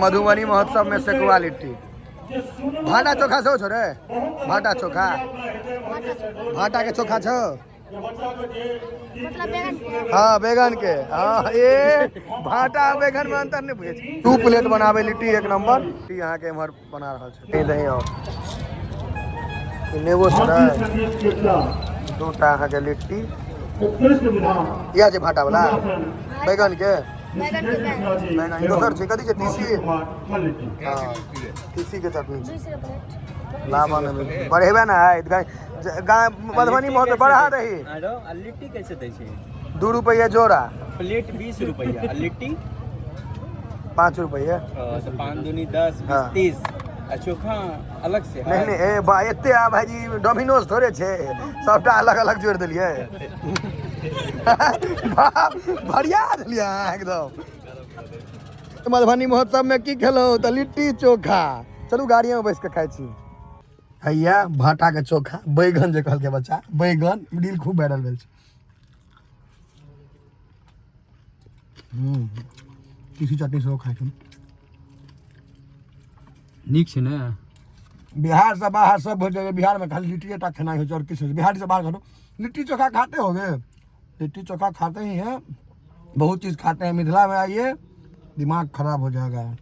मधुबनी महोत्सव में सेकुआ लिट्टी भाटा चोखा छो छोरे भाटा चोखा भाटा के चोखा छो हाँ बैगन के हाँ ये भाटा बैगन में अंतर नहीं बुझे 2 प्लेट बनावे लिट्टी 1 नंबर यहाँ के इमहर बना रहा है दही और नेबो छोड़ा 2टा यहाँ के लिट्टी यह जे भाटा वाला बैगन के बैगन दोसर छै कथी छै तीसी हाँ तीसी के चटनी लावन बढ़ेबे ना है मधुबनी महोत्सव बढ़ा रही लिट्टी कैसे दै छै 2 रुपया जोड़ा प्लेट 20 रुपया लिट्टी 5 रुपया तो 5 दूनी 10 20 30 चोखा अलग से नहीं नहीं एते भाईजी डोमिनोज थोड़े छे सबटा अलग अलग जोड़ दिलिए बढ़िया दिलिए एकदम मधुबनी महोत्सव में की खेलो तो लिट्टी चोखा चलू गाड़ी में बैस के खाई छी हैया भाटा के चोखा बैगन जे कहल के बच्चा बैगन दिल खूब वायरल भेल छै किसी चटनी से खाई तुम नीक छै ने बिहार से बाहर सब जगह बिहार में खाली लिट्टी टा खाना है और किसी बिहार से बाहर करो लिट्टी चोखा खाते होगे लिट्टी चोखा खाते ही हैं बहुत चीज़ खाते हैं मिथिला में आइए दिमाग खराब हो जाएगा।